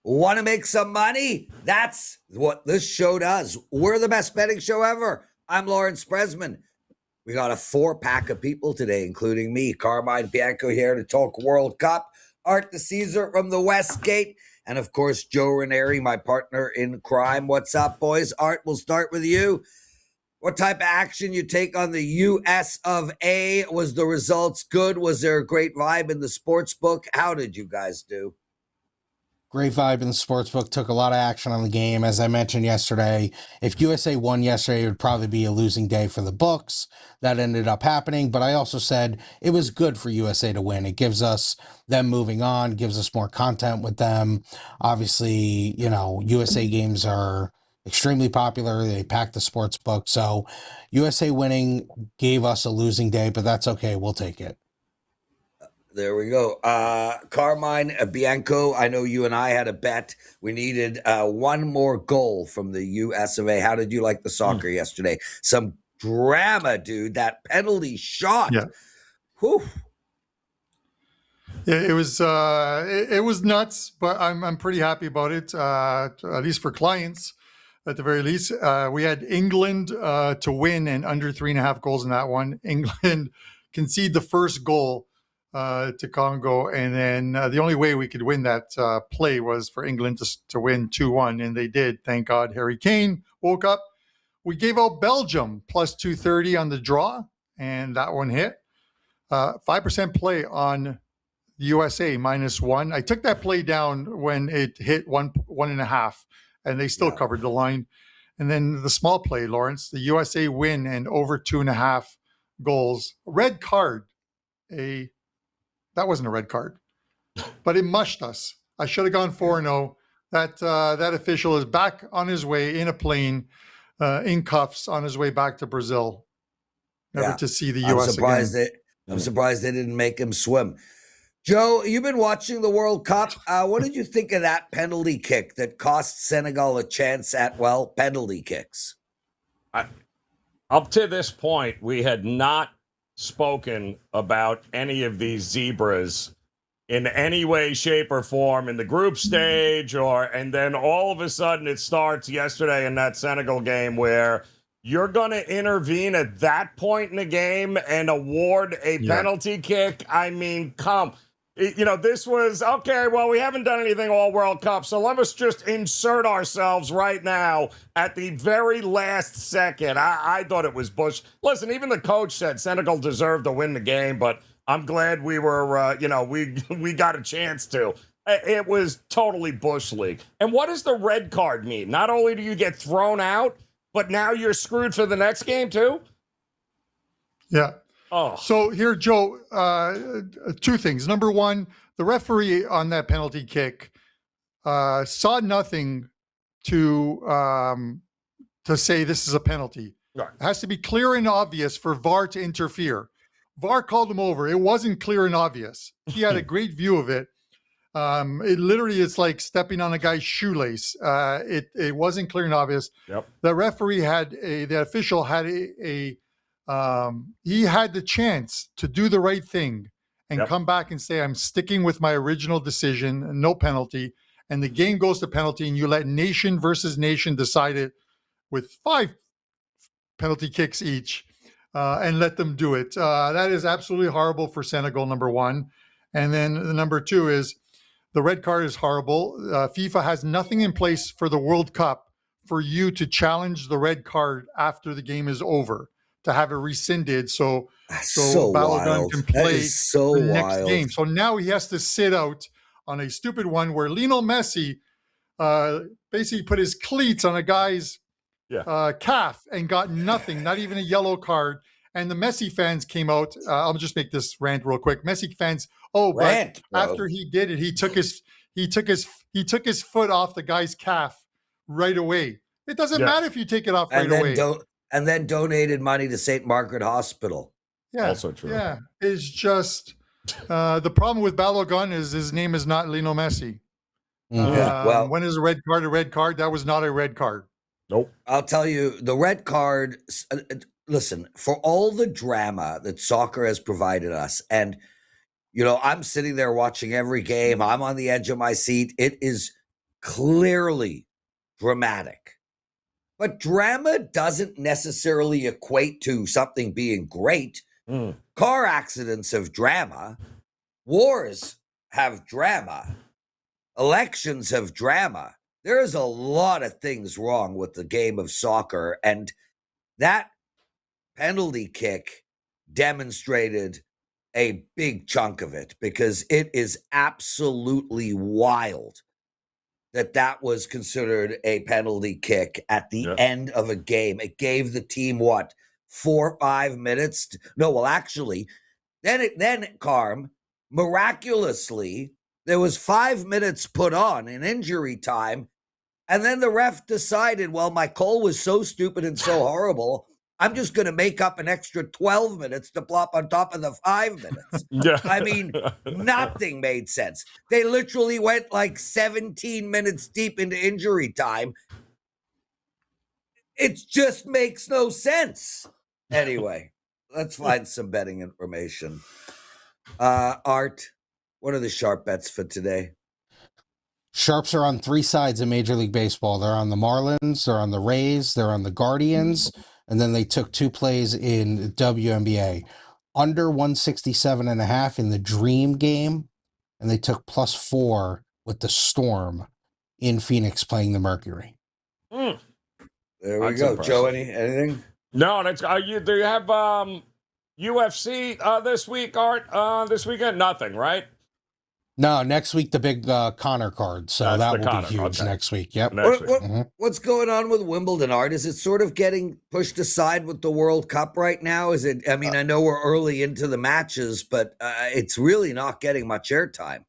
Want to make some money? That's what this show does. We're the best betting show ever. I'm Lawrence Presman. We got a 4-pack of people today, including me, Carmine Bianco, here to talk World Cup. Art the Caesar from the Westgate. And, of course, Joe Ranieri, my partner in crime. What's up, boys? Art, we'll start with you. What type of action you take on the US of A? Was the results good? Was there a great vibe in the sports book? How did you guys do? Great vibe in the sportsbook, took a lot of action on the game. As I mentioned yesterday, if USA won yesterday, it would probably be a losing day for the books. That ended up happening, but I also said it was good for USA to win. It gives us them moving on, gives us more content with them. Obviously, USA games are extremely popular. They pack the sports book. So USA winning gave us a losing day, but that's okay. We'll take it. There we go. Carmine Bianco, I know you and I had a bet. We needed one more goal from the US of A. How did you like the soccer yesterday? Some drama, dude. That penalty shot. Yeah. Whew. Yeah, it was nuts, but I'm pretty happy about it. At least for clients, at the very least. We had England to win and under 3.5 goals in that one. England concede the first goal to Congo, and then the only way we could win that play was for England to win 2-1, and they did. Thank God Harry Kane woke up. We gave out Belgium plus 230 on the draw, and that one hit. 5% play on USA -1. I took that play down when it hit 1.5, and they still covered the line. And then the small play, Lawrence, the USA win and over 2.5 goals. Red card, that wasn't a red card, but it mushed us. I should have gone 4-0. That official is back on his way in a plane, in cuffs, on his way back to Brazil, never to see the U.S. again. I'm surprised they didn't make him swim. Joe, you've been watching the World Cup. What did you think of that penalty kick that cost Senegal a chance at, penalty kicks? Up to this point, we had not spoken about any of these zebras in any way, shape, or form in the group stage, and then all of a sudden it starts yesterday in that Senegal game where you're going to intervene at that point in the game and award a penalty kick. I mean, this was, okay, well, we haven't done anything all World Cup, so let us just insert ourselves right now at the very last second. I thought it was Bush. Listen, even the coach said Senegal deserved to win the game, but I'm glad we were, we got a chance to. It was totally Bush League. And what does the red card mean? Not only do you get thrown out, but now you're screwed for the next game too? Yeah. Oh. So here, Joe, 2 things. Number one, the referee on that penalty kick saw nothing to say this is a penalty. Right. It has to be clear and obvious for VAR to interfere. VAR called him over. It wasn't clear and obvious. He had a great view of it. It literally is like stepping on a guy's shoelace. It wasn't clear and obvious. Yep. The official had he had the chance to do the right thing and come back and say, I'm sticking with my original decision, no penalty. And the game goes to penalty, and you let nation versus nation decide it with 5 penalty kicks each and let them do it. That is absolutely horrible for Senegal, number one. And then the number 2 is the red card is horrible. FIFA has nothing in place for the World Cup for you to challenge the red card after the game is over, to have it rescinded so Balogun can play the next game. So now he has to sit out on a stupid one where Lionel Messi basically put his cleats on a guy's calf and got nothing, not even a yellow card. And the Messi fans came out. I'll just make this rant real quick. Messi fans, after he did it, he took his foot off the guy's calf right away. It doesn't matter if you take it off right away. And then donated money to St. Margaret Hospital. Yeah, also true. Yeah, it's just the problem with Balogun is his name is not Lionel Messi. When is a red card a red card? That was not a red card. Nope. I'll tell you, the red card. Listen, for all the drama that soccer has provided us, and I'm sitting there watching every game. I'm on the edge of my seat. It is clearly dramatic. But drama doesn't necessarily equate to something being great. Car accidents have drama. Wars have drama. Elections have drama. There is a lot of things wrong with the game of soccer, and that penalty kick demonstrated a big chunk of it, because it is absolutely wild that was considered a penalty kick at the end of a game. It gave the team, 4 or 5 minutes? Actually, then Carm, miraculously, there was 5 minutes put on in injury time, and then the ref decided, well, my call was so stupid and so horrible, I'm just going to make up an extra 12 minutes to plop on top of the 5 minutes. I mean, nothing made sense. They literally went like 17 minutes deep into injury time. It just makes no sense. Anyway, let's find some betting information. Art, what are the sharp bets for today? Sharps are on 3 sides of Major League Baseball. They're on the Marlins, they're on the Rays, they're on the Guardians, and then they took 2 plays in WNBA. Under 167.5 in the Dream game, and they took +4 with the Storm in Phoenix playing the Mercury. There we That's go. impressive. Joe, anything? No, that's do you have UFC this week, Art? This weekend? Nothing, right? No, next week the big Connor card, so That's that the will Connor, be huge okay. next week. Yep. Next week. What's going on with Wimbledon, Art? Is it sort of getting pushed aside with the World Cup right now? Is it? I mean, I know we're early into the matches, but it's really not getting much airtime.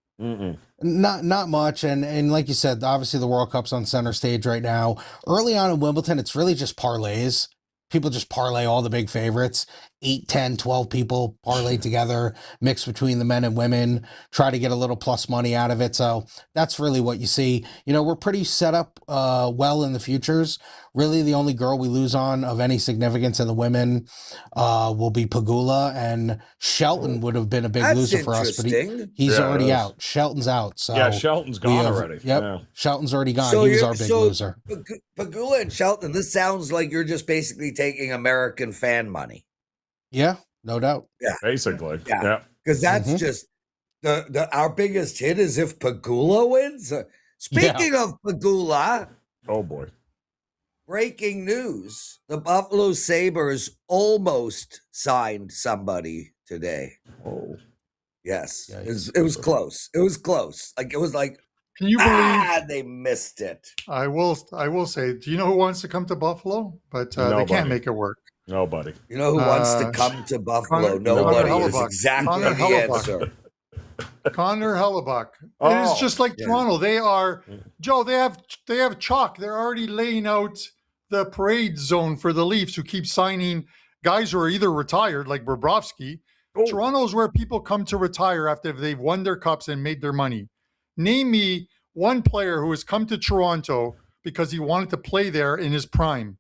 Not much, and like you said, obviously the World Cup's on center stage right now. Early on in Wimbledon, it's really just parlays. People just parlay all the big favorites. 8, 10, 12 people parlay together, mix between the men and women, try to get a little plus money out of it. So that's really what you see. You know, we're pretty set up well in the futures. Really, the only girl we lose on of any significance in the women will be Pagula, and Shelton would have been a big That's loser for us, but interesting. he's Yeah, already it is. out. Shelton's out. So Yeah, Shelton's gone already. Yep, Yeah. Shelton's already gone. So He was you're- our big so- loser. Pagula and Shelton, this sounds like you're just basically taking American fan money. Yeah, no doubt. Basically. Yeah. Yeah. Because that's just our biggest hit is if Pagula wins. Speaking of Pagula, Oh boy. breaking news: the Buffalo Sabres almost signed somebody today. Oh. Yes, Yikes. it was close. It was close. Like it was like, Can you believe? they missed it. I will say. Do you know who wants to come to Buffalo? But they Nobody. can't make it work. Nobody. You know who wants to come to Buffalo? Nobody Connor is Hellebuck. exactly Connor the Hellebuck. answer. Connor Hellebuck. It Oh, is just like yeah. Toronto. They are Joe. They have chalk. They're already laying out the parade zone for the Leafs, who keep signing guys who are either retired, like Bobrovsky. Oh. Toronto's where people come to retire after they've won their cups and made their money. Name me one player who has come to Toronto because he wanted to play there in his prime.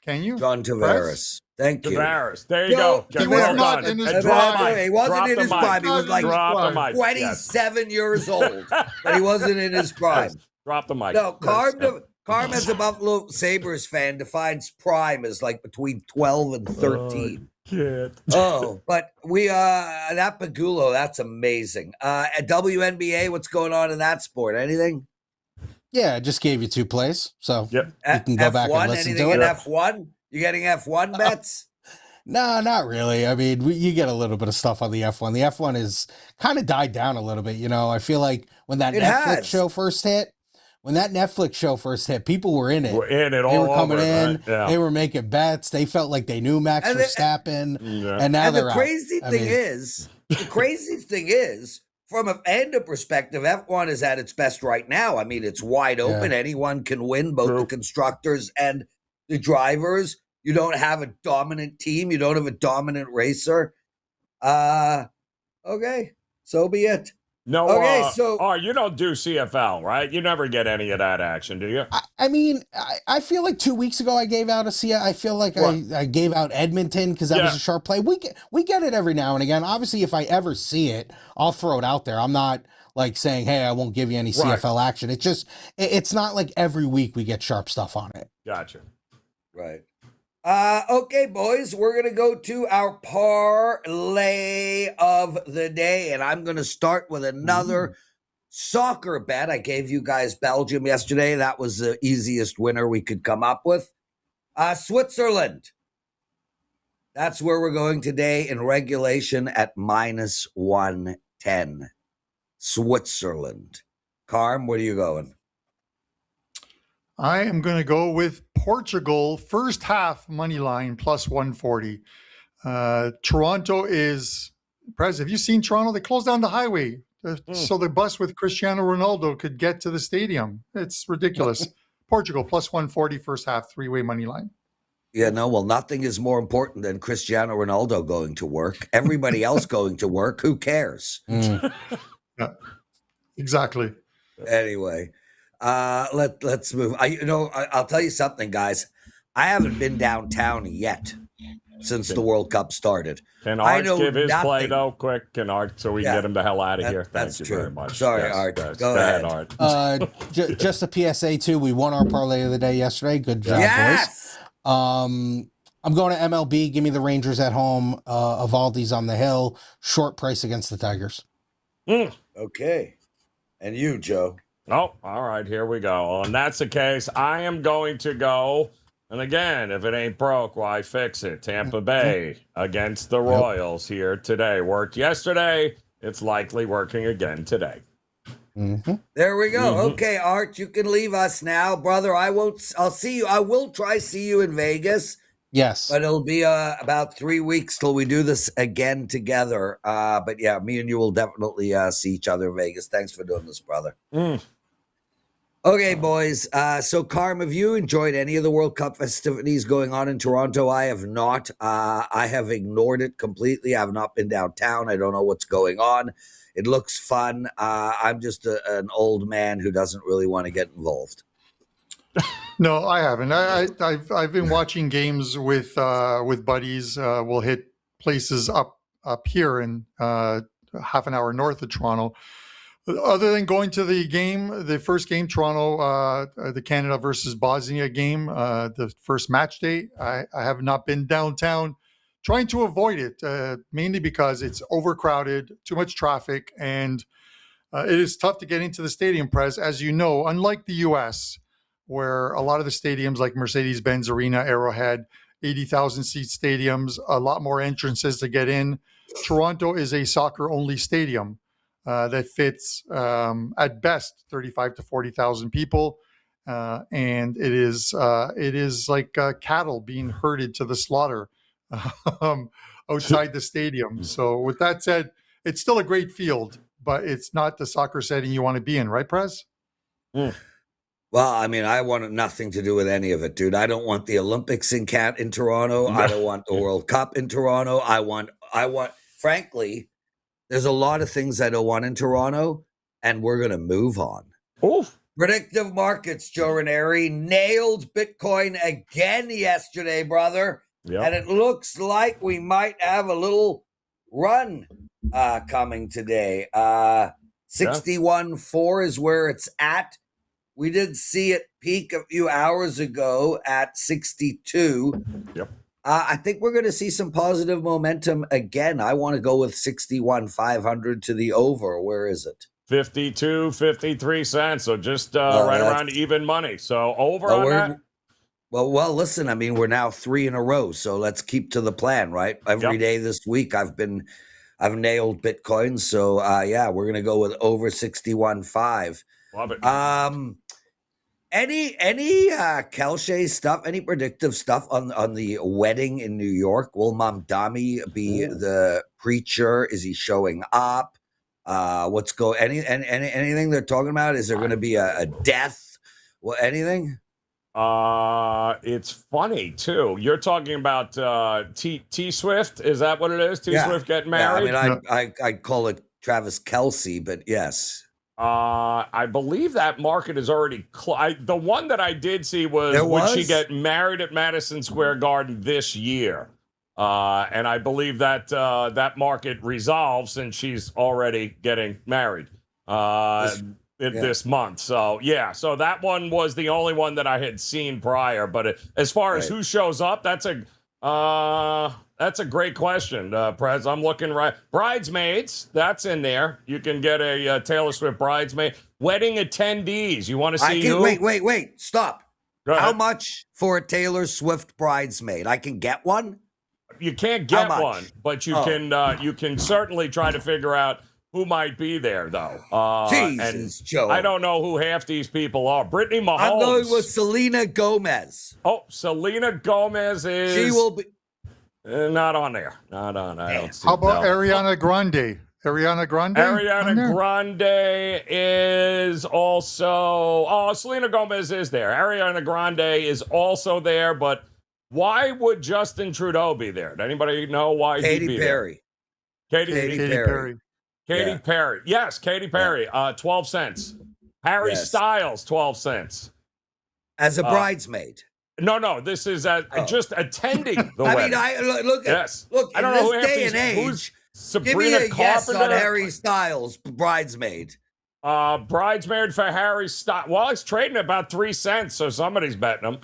Can you? John Tavares. Thank you. Tavares. There you No, go. he was not in his prime. He wasn't in his prime. He was like Drop the mic. 27 years old, but he wasn't in his prime. Drop the mic. No, Carm as a Buffalo Sabres fan defines prime as like between 12 and 13. But we that Pagulo, that's amazing. At WNBA, what's going on in that sport? Anything? Yeah, I just gave you 2 plays, so Yep. you can go back and listen Anything to in it. F1? You getting F1 bets? No, not really. I mean, you get a little bit of stuff on the F1. The F1 is kind of died down a little bit. You know, I feel like when that It Netflix has. show first hit, people were in it. We're in it They all were coming over, in. right? Yeah. They were making bets. They felt like they knew Max And they- Verstappen, Yeah. and now And they're the out. crazy I thing mean- is, from a fandom perspective, F1 is at its best right now. I mean, it's wide open. Anyone can win, both the constructors and the drivers. You don't have a dominant team. You don't have a dominant racer. Okay, so be it. No, Okay, so you don't do CFL, right? You never get any of that action, do you? I mean, I feel like 2 weeks ago I gave out I feel like I gave out Edmonton because that was a sharp play. We get it every now and again. Obviously, if I ever see it, I'll throw it out there. I'm not like saying, hey, I won't give you any CFL action. It's just it's not like every week we get sharp stuff on it. Gotcha. right. Okay, boys, we're going to go to our parlay of the day, and I'm going to start with another soccer bet. I gave you guys Belgium yesterday. That was the easiest winner we could come up with. Switzerland. That's where we're going today in regulation at -110. Switzerland. Carm, where are you going? I am going to go with Portugal first half money line +140. Toronto is, Prez, have you seen Toronto? They closed down the highway so the bus with Cristiano Ronaldo could get to the stadium. It's ridiculous. Portugal +140 first half, three-way money line. Yeah, no, well, nothing is more important than Cristiano Ronaldo going to work. Everybody else going to work, who cares? Yeah, exactly. Anyway, let's move. I'll tell you something, guys. I haven't been downtown yet since the World Cup started. Can I Art know give his play nothing. though, quick? Can Art, so we can get him the hell out of here? That's Thank you true. very much. Sorry, Yes, Art. yes. Go ahead. Art. Just a PSA too. We won our parlay of the day yesterday. Good job, Yes. boys. I'm going to MLB. Give me the Rangers at home. Evaldi's on the hill. Short price against the Tigers. Okay. And you, Joe? Oh, all right. Here we go. And that's the case. I am going to go. And again, if it ain't broke, why fix it? Tampa Bay against the Royals here today. Worked yesterday. It's likely working again today. There we go. Okay, Art, you can leave us now, brother. I'll see you. I will try see you in Vegas. Yes. But it'll be about 3 weeks till we do this again together. But yeah, me and you will definitely see each other in Vegas. Thanks for doing this, brother. Okay, boys. So, Carm, have you enjoyed any of the World Cup festivities going on in Toronto? I have not. I have ignored it completely. I have not been downtown. I don't know what's going on. It looks fun. I'm just an old man who doesn't really want to get involved. No, I haven't. I've been watching games with buddies. We'll hit places up here in half an hour north of Toronto. Other than going to the game, the first game, Toronto, the Canada versus Bosnia game, the first match day, I have not been downtown, trying to avoid it, mainly because it's overcrowded, too much traffic, and it is tough to get into the stadium, Prez. As you know, unlike the U.S., where a lot of the stadiums like Mercedes-Benz Arena, Arrowhead, 80,000 seat stadiums, a lot more entrances to get in. Toronto is a soccer-only stadium that fits at best 35 to 40,000 people, and it is like cattle being herded to the slaughter outside the stadium. So, with that said, it's still a great field, but it's not the soccer setting you want to be in, right, Prez? Well, I mean, I want nothing to do with any of it, dude. I don't want the Olympics in Toronto. I don't want the World Cup in Toronto. I want, frankly, there's a lot of things I don't want in Toronto, and we're going to move on. Oof. Predictive markets, Joe Ranieri nailed Bitcoin again yesterday, brother. Yep. And it looks like we might have a little run coming today. 61.4 is where it's at. We did see it peak a few hours ago at 62. Yep. I think we're going to see some positive momentum again. I want to go with 61,500 to the over. Where is it? 52, 53 cents. So just right around even money. So over on that. Well, listen, I mean, we're now 3 in a row. So let's keep to the plan, right? Every day this week I've nailed Bitcoin. So yeah, we're going to go with over 61.5. Love it. Any Kelce stuff, any predictive stuff on the wedding in New York? Will Mamdani be the preacher? Is he showing up? Anything they're talking about? Is there going to be a death? Well, anything? It's funny too. You're talking about T Swift. Is that what it is? T Swift getting married? Yeah, I mean, I call it Travis Kelce, but yes. I believe that market is already the one that I did see was would she get married at Madison Square Garden this year? And I believe that that market resolves since she's already getting married this month. So yeah, so that one was the only one that I had seen prior. But as far as who shows up, that's a great question, Prez. I'm looking right. Bridesmaids, that's in there. You can get a Taylor Swift bridesmaid. Wedding attendees. You want to see who? Wait. Stop. How much for a Taylor Swift bridesmaid? I can get one? You can't get one, but you can certainly try to figure out who might be there, though. Jesus, Joe. I don't know who half these people are. Brittany Mahomes. I'm going with Selena Gomez. Oh, Selena Gomez is... She will be... not on there. Not on. I don't see. How about Ariana Grande? Ariana Grande is also... Oh, Selena Gomez is there. Ariana Grande is also there, but why would Justin Trudeau be there? Does anybody know why he'd be there? Katy Perry. Katy Perry. Yes, Katy Perry. 12 cents. Harry Styles, 12 cents. As a bridesmaid. No. This is just attending the wedding. I mean, look. I don't know who day and age. Sabrina give me a Carpenter. Yes on Harry Styles, bridesmaid. Bridesmaid for Harry Styles. Well, it's trading about 3 cents, so somebody's betting him.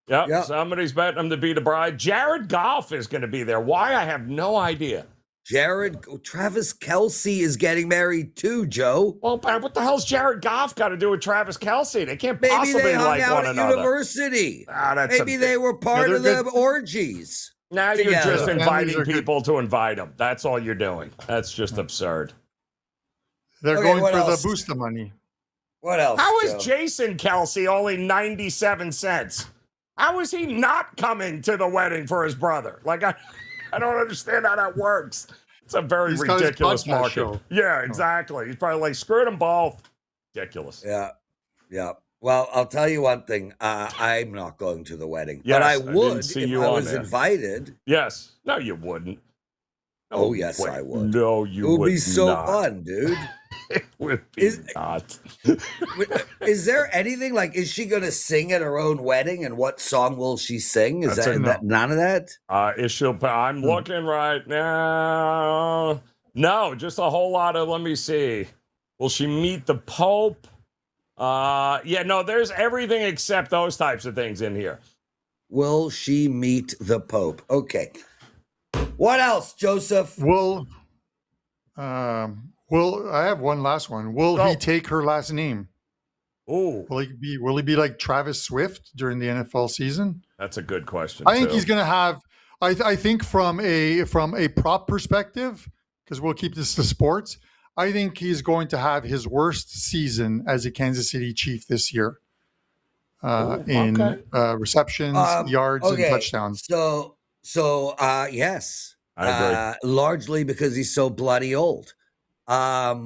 Yep. Somebody's betting him to be the bride. Jared Goff is going to be there. Why? I have no idea. Travis Kelce is getting married too, Joe. Well, what the hell's Jared Goff got to do with Travis Kelce? They can't Maybe possibly they hung like out one at another. University. Maybe they were part of the orgies. Now you're just inviting people to invite them. That's all you're doing. That's just absurd. They're going for the booster money. What else? How is Jason Kelce only 97 cents? How is he not coming to the wedding for his brother? Like, I don't understand how that works. It's a very ridiculous market. Show. Yeah, exactly. He's probably like, screw them both. Ridiculous. Yeah. Well, I'll tell you one thing. I'm not going to the wedding. Yes, but I would if I was invited. Yes. No, you wouldn't. No, yes, I would. No, you would not. It would be so fun, dude. It would be not. Is there anything like, is she going to sing at her own wedding, and what song will she sing? Is that none of that? I'm looking right now. No, just a whole lot of, let me see. Will she meet the Pope? There's everything except those types of things in here. Will she meet the Pope? Okay. What else, Joseph? I have one last one. Will he take her last name? Oh, will he be like Travis Swift during the NFL season? That's a good question. I think he's going to have. I think from a prop perspective, because we'll keep this to sports. I think he's going to have his worst season as a Kansas City Chief this year in receptions, yards, and touchdowns. So yes, I agree. Largely because he's so bloody old. I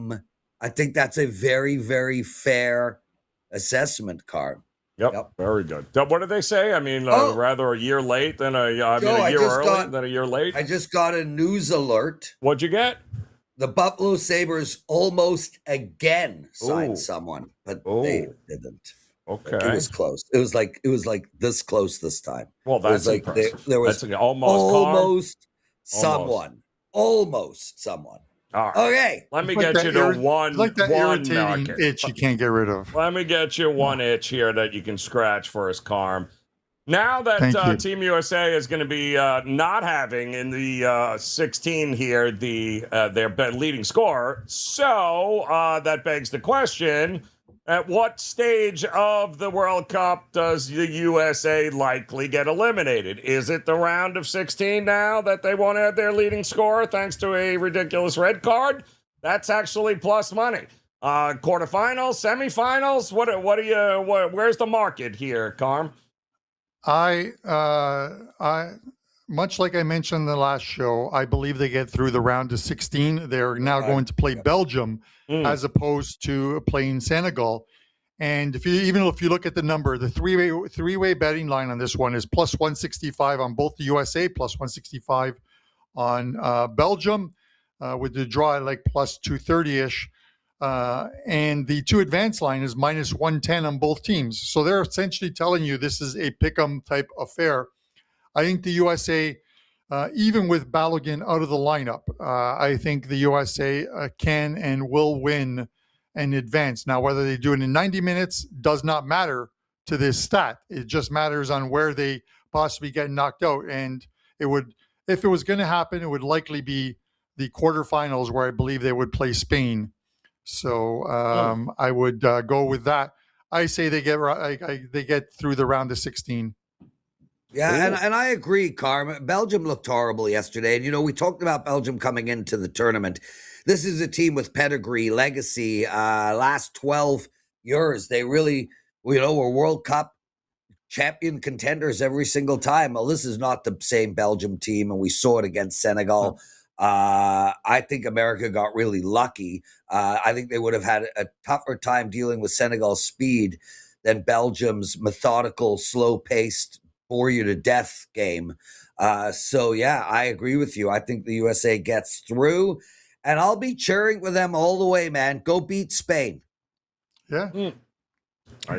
think that's a very, very fair assessment, Carm. Yep, very good. What did they say? I mean, rather a year late than a year early than a year late. I just got a news alert. What'd you get? The Buffalo Sabres almost again signed someone, but they didn't. Okay, it was close. It was like this close this time. Well, that's like there was almost someone. All right. Okay. Let me get you to one. Like that irritating market. itch you can't get rid of. Let me get you one itch here that you can scratch for us, Carm. Now that Team USA is going to be not having in the 16 here their leading scorer, so that begs the question: at what stage of the World Cup does the USA likely get eliminated? Is it the round of 16 now that they won't have their leading scorer thanks to a ridiculous red card? That's actually plus money. Quarterfinals, semifinals. Where's the market here, Carm? I much like I mentioned in the last show, I believe they get through the round of 16. They're now going to play Belgium as opposed to playing Senegal. And if you look at the number, the three-way betting line on this one is plus 165 on both the USA, plus 165 on Belgium. with the draw at like plus 230-ish. And the 2 advanced line is minus 110 on both teams. So they're essentially telling you this is a pick'em type affair. I think the USA, even with Balogun out of the lineup, I think the USA can and will win and advance. Now, whether they do it in 90 minutes does not matter to this stat. It just matters on where they possibly get knocked out. And it would, if it was going to happen, it would likely be the quarterfinals where I believe they would play Spain. So I would go with that. I say they get through the round of 16. Yeah, and I agree, Carm. Belgium looked horrible yesterday. And, you know, we talked about Belgium coming into the tournament. This is a team with pedigree, legacy. Last 12 years, they really, you know, were World Cup champion contenders every single time. Well, this is not the same Belgium team, and we saw it against Senegal. I think America got really lucky. I think they would have had a tougher time dealing with Senegal's speed than Belgium's methodical, slow-paced, bore-you-to-death game. So, yeah, I agree with you. I think the USA gets through, and I'll be cheering with them all the way, man. Go beat Spain. Yeah.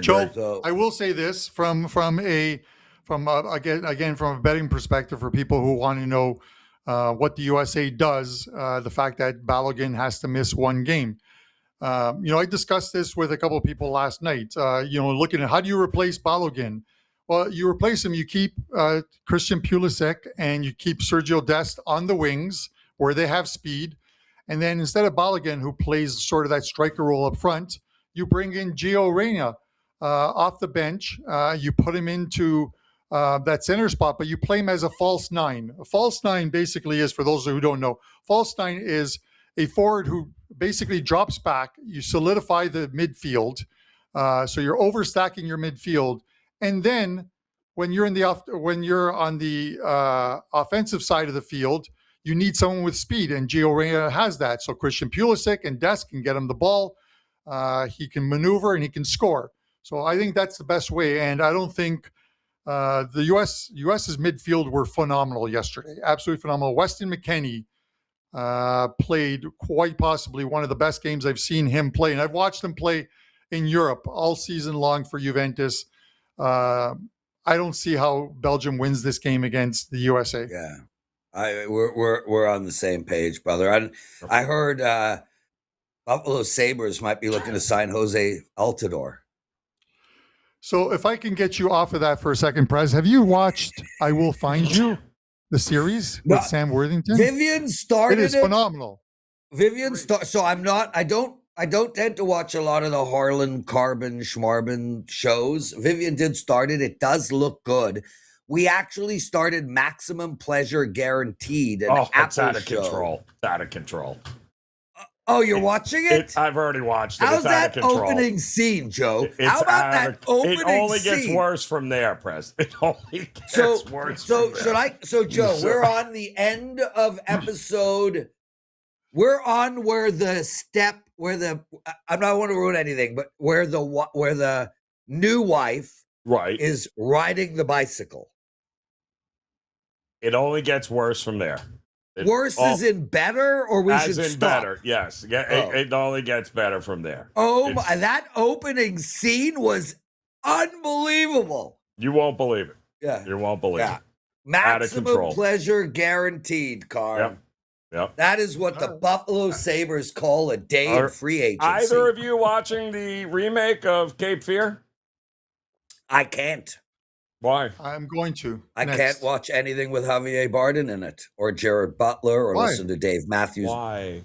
Joe, Joe, I will say this from a betting perspective for people who want to know what the USA does, the fact that Balogun has to miss one game. You know, I discussed this with a couple of people last night, you know, looking at how do you replace Balogun? Well, you replace him, you keep Christian Pulisic and you keep Sergio Dest on the wings where they have speed. And then instead of Balogun, who plays sort of that striker role up front, you bring in Gio Reyna off the bench. You put him into that center spot, but you play him as a false 9. A false 9 basically is, for those who don't know, false 9 is a forward who basically drops back. You solidify the midfield, so you're overstacking your midfield, and then when you're on the offensive side of the field, you need someone with speed, and Gio Reyna has that. So Christian Pulisic and Dest can get him the ball. He can maneuver and he can score. So I think that's the best way, and I don't think. The U.S.'s midfield were phenomenal yesterday. Absolutely phenomenal. Weston McKennie played quite possibly one of the best games I've seen him play. And I've watched him play in Europe all season long for Juventus. I don't see how Belgium wins this game against the USA. Yeah. We're on the same page, brother. I heard Buffalo Sabres might be looking to sign Jose Altidore. So if I can get you off of that for a second, Prez, have you watched I Will Find You, the series with Sam Worthington? Vivian started it. Is phenomenal. Vivian so I don't tend to watch a lot of the Harlan Carbon Schmarben shows. Vivian did start it. It does look good. We actually started Maximum Pleasure Guaranteed. It's out of control. It's out of control. Oh, you're watching it? I've already watched it. How's that opening scene, Joe? How about that opening scene? It only gets worse from there, Prez. It only gets worse from there. So, Joe, we're on the end of episode. We're on where the I don't want to ruin anything, but where the new wife is riding the bicycle. It only gets worse from there. Worse as in better, or we should stop? As in better, yes. It only gets better from there. Oh, that opening scene was unbelievable. You won't believe it. Yeah. You won't believe it. Maximum pleasure guaranteed, Carm. Yep. That is what the Buffalo Sabres call a day in free agency. Either of you watching the remake of Cape Fear? I can't. Why? I'm going to. I can't watch anything with Javier Bardem in it, or Jared Butler, or listen to Dave Matthews. Why?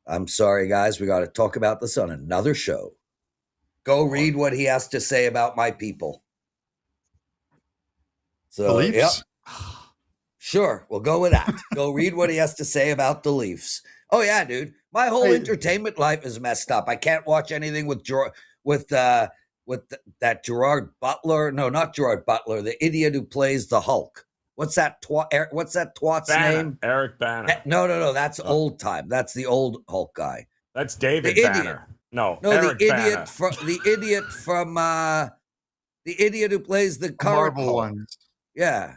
I'm sorry, guys. We got to talk about this on another show. Go read what he has to say about my people. So, the Leafs? Yep. Sure, we'll go with that. Go read what he has to say about the Leafs. Oh yeah, dude. My whole entertainment life is messed up. I can't watch anything with that Gerard Butler. No, not Gerard Butler. The idiot who plays the Hulk. What's that twat's name? Eric Bana. No. That's old time. That's the old Hulk guy. That's David Banner. No, Eric the idiot from the idiot who plays the current Marvel Hulk. ones. Yeah.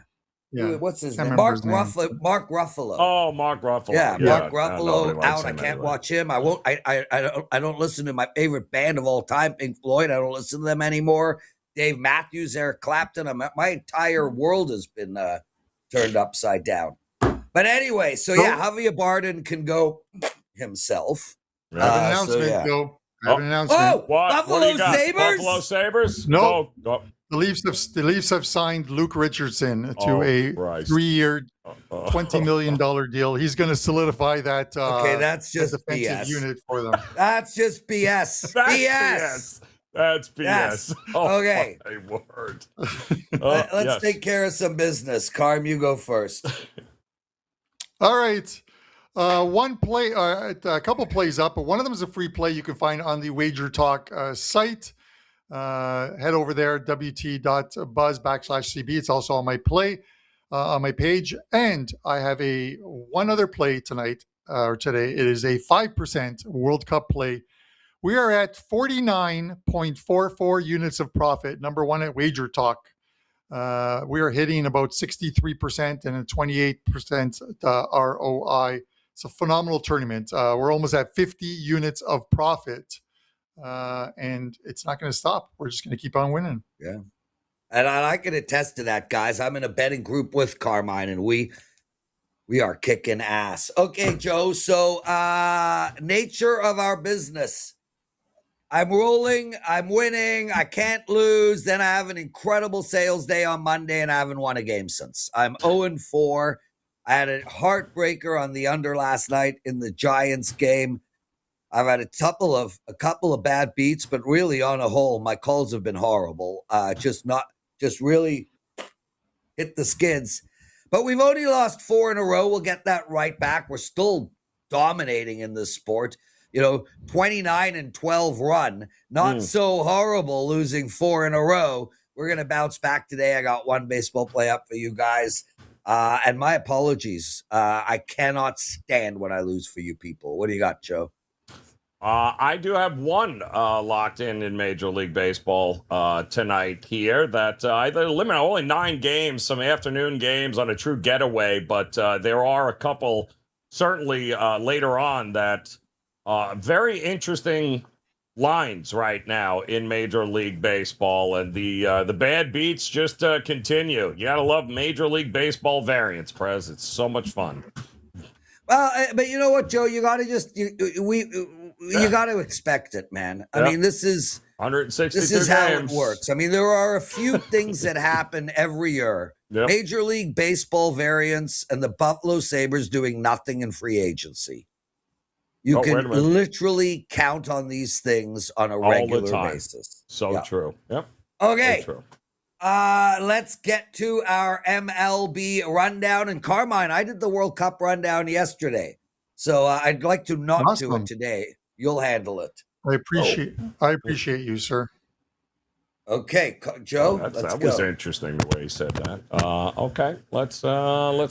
Yeah. What's his Can't name? remember Mark his name. Ruffalo. Mark Ruffalo. Oh, Mark Ruffalo. Yeah, Mark nobody Ruffalo likes out. I him can't anyway. watch him. I won't. I don't listen to my favorite band of all time, Pink Floyd. I don't listen to them anymore. Dave Matthews, Eric Clapton. My entire world has been turned upside down. But anyway, so yeah, Javier Bardem can go himself. I have an announcement, so yeah. Joe. I have an announcement. Oh, What do Buffalo you got? Sabres? Buffalo Sabres? No. Go. The Leafs have signed Luke Richardson to a Christ. 3-year, $20 million deal. He's going to solidify that. Okay, that's that just defensive BS. unit for them. That's just BS. That's BS. That's BS. Yes. Oh, Okay. my word. Let's Yes. take care of some business. Carm, you go first. All right. A couple plays up, but one of them is a free play you can find on the WagerTalk site. Head over there, wt.buzz/CB. It's also on my play, on my page. And I have one other play tonight or today. It is a 5% World Cup play. We are at 49.44 units of profit, number one at WagerTalk. We are hitting about 63% and a 28% ROI. It's a phenomenal tournament. We're almost at 50 units of profit. And it's not going to stop. We're just going to keep on winning. Yeah. And I can attest to that, guys. I'm in a betting group with Carmine, and we are kicking ass. Okay, Joe. So nature of our business. I'm rolling. I'm winning. I can't lose. Then I have an incredible sales day on Monday, and I haven't won a game since. I'm 0-4. I had a heartbreaker on the under last night in the Giants game. I've had a couple of bad beats, but really on a whole, my calls have been horrible. Just really hit the skids. But we've only lost 4 in a row. We'll get that right back. We're still dominating in this sport. 29-12 run. Not so horrible losing 4 in a row. We're going to bounce back today. I got one baseball play up for you guys. And my apologies. I cannot stand when I lose for you people. What do you got, Joe? I do have one locked in Major League Baseball tonight here that either limit only 9 games, some afternoon games on a true getaway, but there are a couple certainly later on that very interesting lines right now in Major League Baseball, and the bad beats just continue. You gotta love Major League Baseball variants, Prez. It's so much fun. Well, but you know what, Joe? You got to you got to expect it, man. I mean, this is 162 this is how games. it works. I mean, there are a few things that happen every year. Yep. Major League Baseball variants and the Buffalo Sabres doing nothing in free agency. You can literally count on these things on a regular basis. So true. Yep. Okay. So true. Let's get to our MLB rundown. And Carmine, I did the World Cup rundown yesterday, so I'd like to not do it today. You'll handle it. I appreciate you, sir. Okay, Joe. That was interesting the way he said that. Okay, let's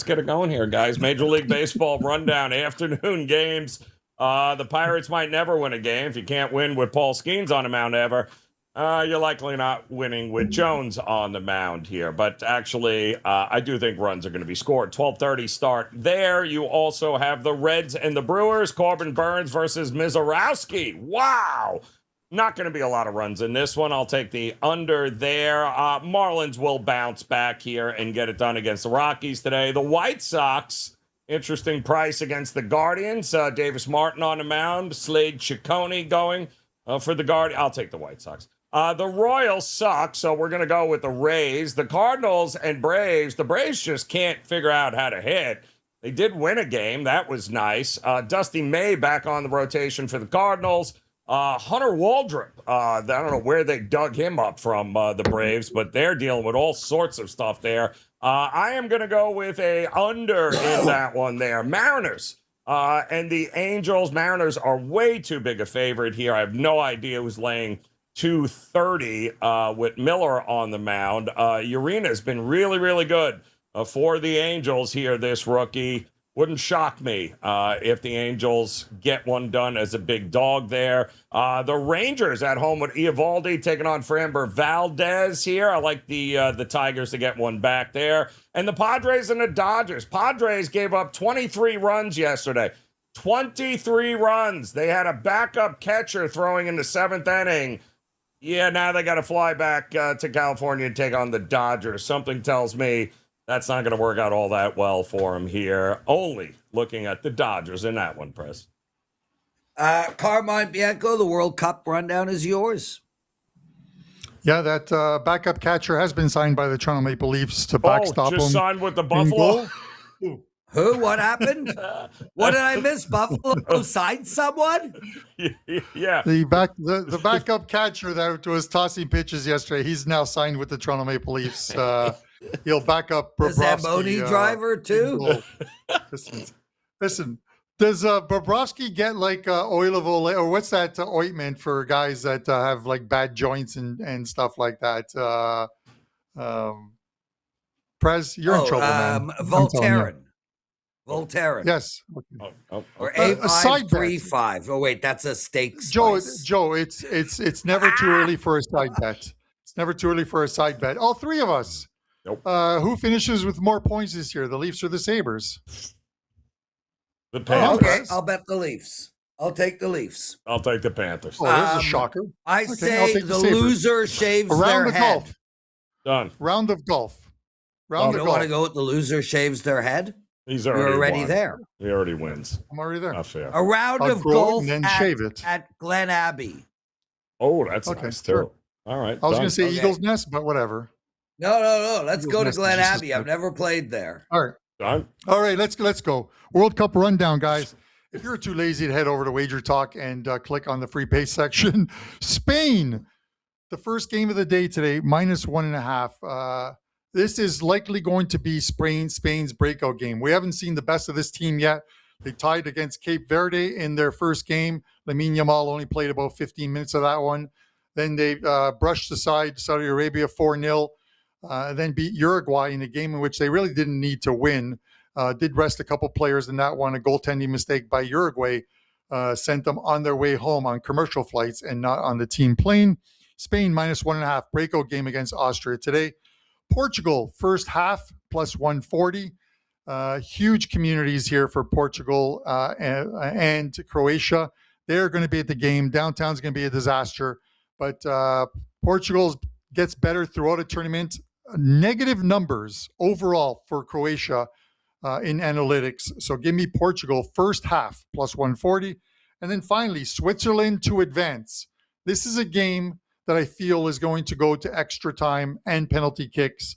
get it going here, guys. Major League Baseball rundown, afternoon games. The Pirates might never win a game. If you can't win with Paul Skeens on the mound ever, you're likely not winning with Jones on the mound here. But actually, I do think runs are going to be scored. 12:30 start there. You also have the Reds and the Brewers. Corbin Burns versus Mizorowski. Wow. Not going to be a lot of runs in this one. I'll take the under there. Marlins will bounce back here and get it done against the Rockies today. The White Sox, interesting price against the Guardians. Davis Martin on the mound. Slade Ciccone going for the Guardians. I'll take the White Sox. The Royals suck, so we're going to go with the Rays. The Cardinals and Braves. The Braves just can't figure out how to hit. They did win a game. That was nice. Dusty May back on the rotation for the Cardinals. Hunter Waldrop, I don't know where they dug him up from, the Braves, but they're dealing with all sorts of stuff there. I am going to go with a under in that one there. Mariners and the Angels. Mariners are way too big a favorite here. I have no idea who's laying 230 with Miller on the mound. Urena has been really, really good for the Angels here, this rookie. Wouldn't shock me if the Angels get one done as a big dog there. The Rangers at home with Eovaldi taking on Framber Valdez here. I like the Tigers to get one back there. And the Padres and the Dodgers. Padres gave up 23 runs yesterday. 23 runs. They had a backup catcher throwing in the 7th inning. Yeah, now they got to fly back to California and take on the Dodgers. Something tells me that's not going to work out all that well for him here. Only looking at the Dodgers in that one, Prez. Carmine Bianco, the World Cup rundown is yours. Yeah, that backup catcher has been signed by the Toronto Maple Leafs to backstop him. Just signed with the Buffalo? Who? What happened? What did I miss? Buffalo signed someone? Yeah. The backup catcher that was tossing pitches yesterday, he's now signed with the Toronto Maple Leafs. He'll back up The Bobrovsky. Zamboni driver, too? Listen. Does Bobrovsky get like oil of Olay, or what's that ointment for guys that have like bad joints and stuff like that? Prez, you're in trouble, man. Voltaren. Voltaren. Yes. Or A side bet. A535. Oh, wait, that's a steak Joe, spice. it's never too early for a side bet. It's never too early for a side bet. All three of us. Nope. Who finishes with more points this year, the Leafs or the Sabres? The Panthers. Okay, I'll bet the Leafs. I'll take the Leafs. I'll take the Panthers. Oh, there's a shocker. I Okay, I'll say take the the Sabres. loser shaves A round their of head. golf. Done. Round of golf. You Round of don't golf. want to go with the loser shaves their head? He's You're already won. there. He already wins. I'm already there. Not fair. A round I'll of grow it golf and then shave it. at Glen Abbey. Oh, that's Okay, nice, too. sure. All right. I was done. going to say Okay. Eagles Nest, but whatever. No. Let's go to Eagles Glen Nest is Abbey. just I've never played there. All right. Done. All right, let's go. World Cup rundown, guys. If you're too lazy to head over to WagerTalk and click on the free pay section, Spain, the first game of the day today, -1.5. This is likely going to be Spain's breakout game. We haven't seen the best of this team yet. They tied against Cape Verde in their first game. Lamine Yamal only played about 15 minutes of that one. Then they brushed aside Saudi Arabia 4-0, then beat Uruguay in a game in which they really didn't need to win. Did rest a couple players in that one. A goaltending mistake by Uruguay sent them on their way home on commercial flights and not on the team plane. Spain -1.5 breakout game against Austria today. Portugal first half +140. Huge communities here for Portugal and Croatia. They're going to be at the game. Downtown's going to be a disaster, but Portugal gets better throughout a tournament. Negative numbers overall for Croatia in analytics. So give me Portugal first half +140. And then finally, Switzerland to advance. This is a game that I feel is going to go to extra time and penalty kicks.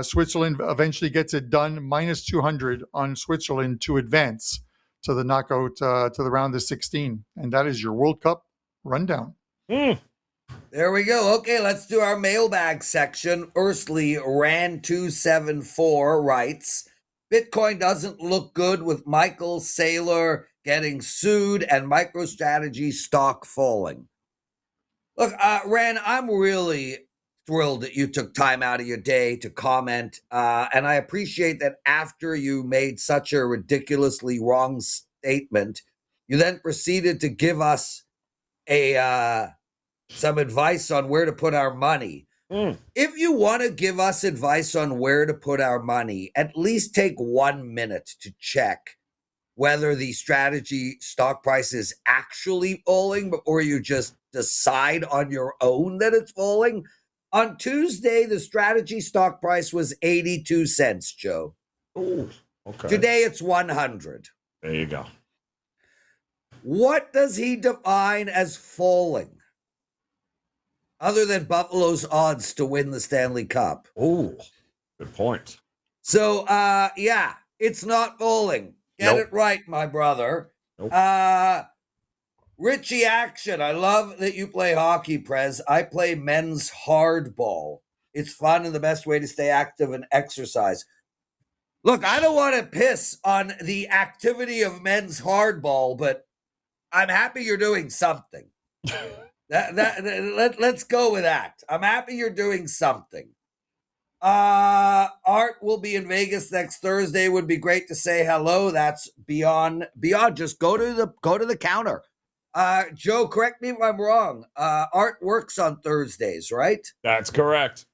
Switzerland eventually gets it done. -200 on Switzerland to advance to the knockout, to the round of 16. And that is your World Cup rundown. There we go. Okay, let's do our mailbag section. Ursly Ran274 writes, Bitcoin doesn't look good with Michael Saylor getting sued and MicroStrategy stock falling. Look, Ran, I'm really thrilled that you took time out of your day to comment. And I appreciate that after you made such a ridiculously wrong statement, you then proceeded to give us some advice on where to put our money. If you want to give us advice on where to put our money, at least take 1 minute to check whether the strategy stock price is actually falling, or you just decide on your own that it's falling. On Tuesday, the strategy stock price was 82 cents, Joe. Oh, okay. Today, it's 100. There you go. What does he define as falling? Other than Buffalo's odds to win the Stanley Cup. Oh, good point. So, yeah, it's not falling. Get it right, my brother. Nope. Richie Action. I love that you play hockey, Prez. I play men's hardball. It's fun and the best way to stay active and exercise. Look, I don't want to piss on the activity of men's hardball, but I'm happy you're doing something. Let's go with that. I'm happy you're doing something. Art will be in Vegas next Thursday. Would be great to say hello. That's beyond. Just go to the counter. Joe, correct me if I'm wrong. Art works on Thursdays, right? That's correct.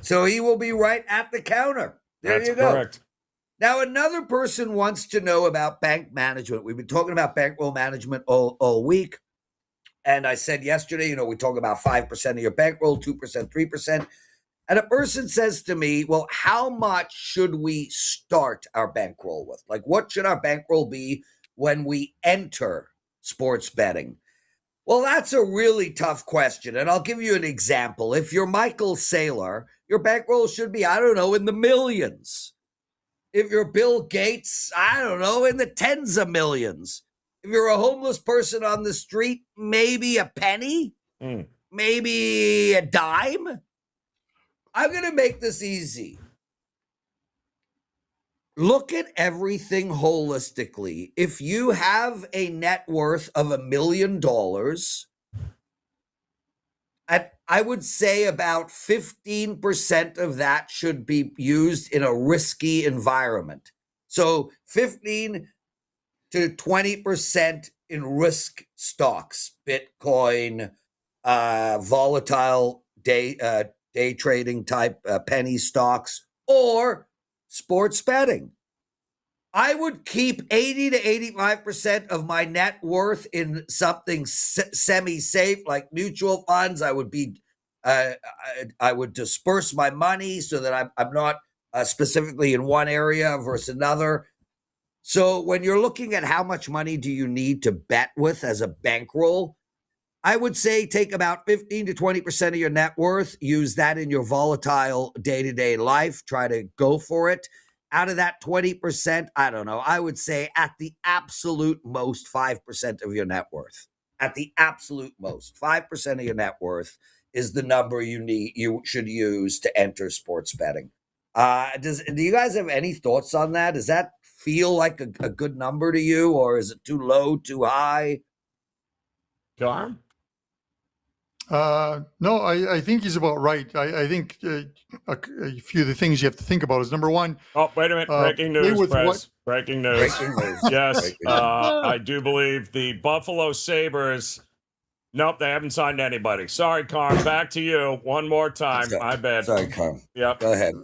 So he will be right at the counter. There That's you go. correct. Now, another person wants to know about bank management. We've been talking about bankroll management all week. And I said yesterday, we talk about 5% of your bankroll, 2%, 3%. And a person says to me, well, how much should we start our bankroll with? Like, what should our bankroll be when we enter sports betting? Well, that's a really tough question. And I'll give you an example. If you're Michael Saylor, your bankroll should be, I don't know, in the millions. If you're Bill Gates, I don't know, in the tens of millions. If you're a homeless person on the street, maybe a penny, maybe a dime. I'm going to make this easy. Look at everything holistically. If you have a net worth of $1 million, I would say about 15% of that should be used in a risky environment. So 15 to 20% in risk stocks, Bitcoin, volatile day trading type penny stocks, or sports betting. I would keep 80 to 85% of my net worth in something semi-safe like mutual funds. I would disperse my money so that I'm not specifically in one area versus another. So when you're looking at how much money do you need to bet with as a bankroll, I would say take about 15 to 20% of your net worth, use that in your volatile day-to-day life, try to go for it. Out of that 20%, I don't know, I would say at the absolute most 5% of your net worth. At the absolute most, 5% of your net worth is the number you should use to enter sports betting. Do you guys have any thoughts on that? Does that feel like a good number to you, or is it too low, too high? Carm? No, I think he's about right. I think a few of the things you have to think about is, number one. Oh, wait a minute. Breaking news, Prez. Breaking news. Breaking news. Yes, Breaking news. I do believe the Buffalo Sabres. Nope, they haven't signed anybody. Sorry, Carm. Back to you one more time. My bad. Sorry, Carm. Yep. Go ahead.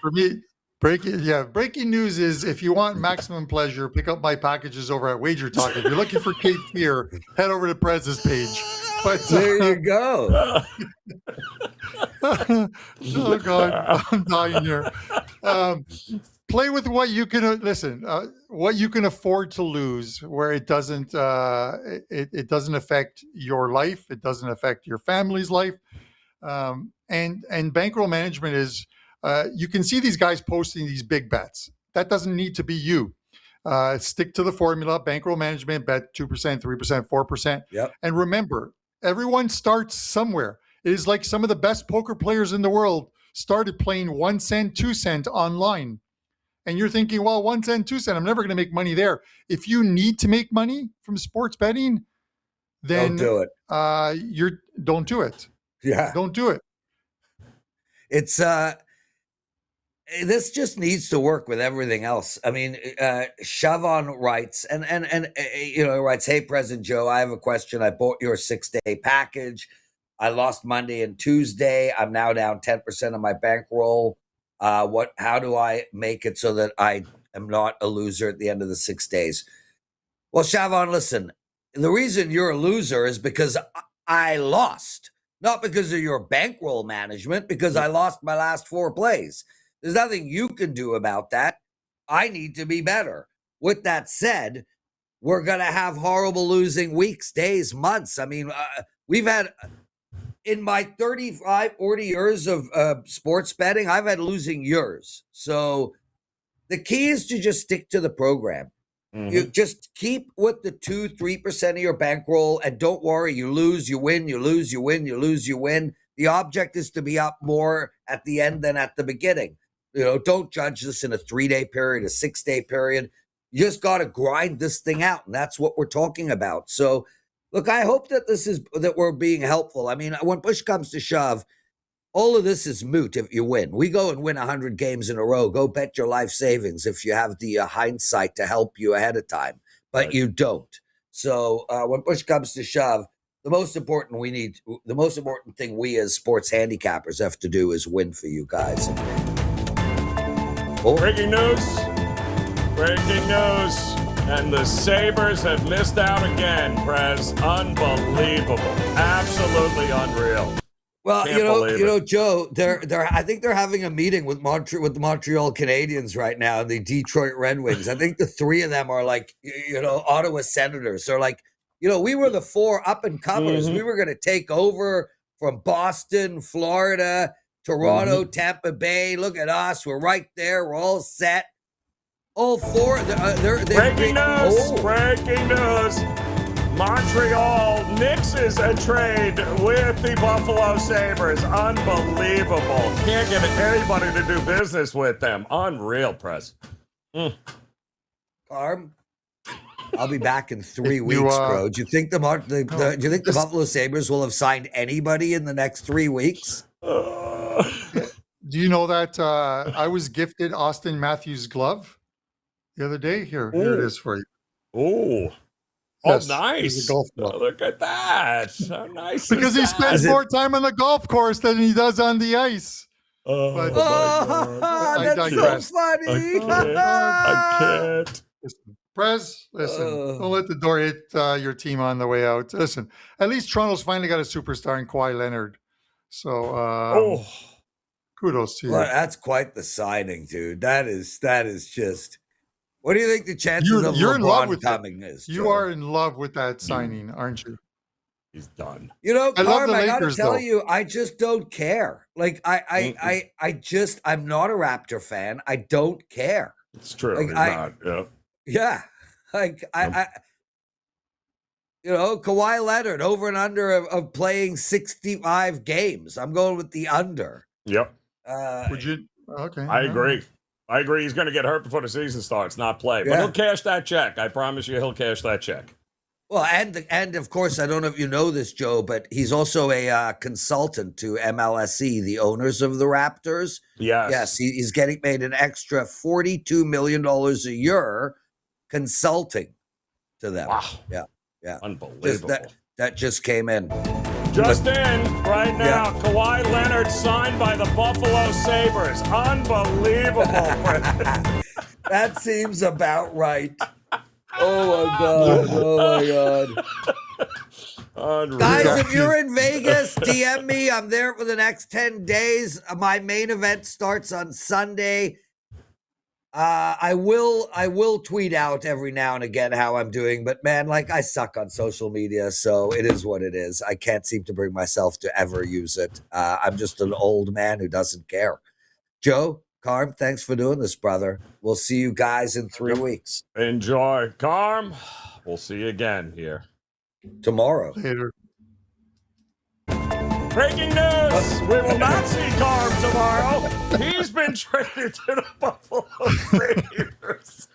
For me, breaking news is, if you want maximum pleasure, pick up my packages over at WagerTalk. If you're looking for Cape Fear, head over to Prez's page. But there you go. Oh God, I'm dying here. Play with what you can what you can afford to lose, where it doesn't it doesn't affect your life, it doesn't affect your family's life. And bankroll management is, you can see these guys posting these big bets. That doesn't need to be you. Stick to the formula. Bankroll management, bet 2%, 3%, 4%. Yep. And remember, everyone starts somewhere. It is like some of the best poker players in the world started playing 1 cent, 2 cent online. And you're thinking, well, 1 cent, 2 cent, I'm never going to make money there. If you need to make money from sports betting, then don't do it. Don't do it. Yeah. Don't do it. It's this just needs to work with everything else. I mean, Shavon writes and writes, "Hey, President Joe, I have a question. I bought your 6-day package. I lost Monday and Tuesday. I'm now down 10% of my bankroll. How do I make it so that I am not a loser at the end of the 6 days?" Well, Shavon, listen, the reason you're a loser is because I lost, not because of your bankroll management, because I lost my last 4 plays. There's nothing you can do about that. I need to be better. With that said, we're going to have horrible losing weeks, days, months. I mean, we've had, in my 35, 40 years of sports betting, I've had losing years. So the key is to just stick to the program. Mm-hmm. You just keep with the 2-3% of your bankroll, and don't worry. You lose, you win, you lose, you win, you lose, you win. The object is to be up more at the end than at the beginning. Don't judge this in a 3-day period, a 6-day period. You just got to grind this thing out, and that's what we're talking about. So, look, I hope that that we're being helpful. I mean, when push comes to shove, all of this is moot if you win. We go and win 100 games in a row. Go bet your life savings if you have the hindsight to help you ahead of time, but you don't. So when push comes to shove, the most important thing we as sports handicappers have to do is win for you guys. Breaking news. Breaking news. And the Sabres have missed out again, Prez. Unbelievable. Absolutely unreal. Well, Can't you know, Joe, I think they're having a meeting with the Montreal Canadiens right now and the Detroit Red Wings. I think the three of them are like, Ottawa Senators. They're like, we were the four up and comers. We were going to take over from Boston, Florida, Toronto, Tampa Bay. Look at us. We're right there. We're all set. All four. Breaking news. Breaking news. Montreal nixes a trade with the Buffalo Sabres. Unbelievable. Can't get anybody to do business with them. Unreal, Prez. Carm, I'll be back in 3 weeks, bro. Do you think the Buffalo Sabres will have signed anybody in the next 3 weeks? Do you know that I was gifted Austin Matthews' glove the other day? Here it is for you. Oh. Yes, oh, nice. Look at that. How nice. Because he spends more time on the golf course than he does on the ice. But, that's so funny. I can't. Listen, Prez, don't let the door hit your team on the way out. Listen, at least Toronto's finally got a superstar in Kawhi Leonard. So kudos to you. Well, that's quite the signing, dude. That is just... What do you think the chances of you're in love LeBron with coming is? You are in love with that signing, aren't you? He's done. Carm, I gotta tell you, I just don't care. Like I'm not a Raptor fan. I don't care. It's true. Like, He's not. Yeah. Like Kawhi Leonard over and under of playing 65 games. I'm going with the under. Yep. Would you? Okay. I agree. I agree. He's going to get hurt before the season starts, not play. But he'll cash that check. I promise you he'll cash that check. Well, and of course, I don't know if you know this, Joe, but he's also a consultant to MLSE, the owners of the Raptors. Yes. Yes, he's getting paid an extra $42 million a year consulting to them. Wow. Yeah. Unbelievable. That just came in. Just in right now, Kawhi Leonard signed by the Buffalo Sabres. Unbelievable. That seems about right. Oh my God. Oh my God. Unreal. Guys, if you're in Vegas, DM me. I'm there for the next 10 days. My main event starts on Sunday. I will tweet out every now and again how I'm doing, but man, like I suck on social media, so it is what it is. I can't seem to bring myself to ever use it. I'm just an old man who doesn't care. Joe, Carm, thanks for doing this, brother. We'll see you guys in 3 weeks. Enjoy. Carm, we'll see you again here tomorrow. Later. Breaking news! We will not see Carm tomorrow. He's been traded to the Buffalo Sabres.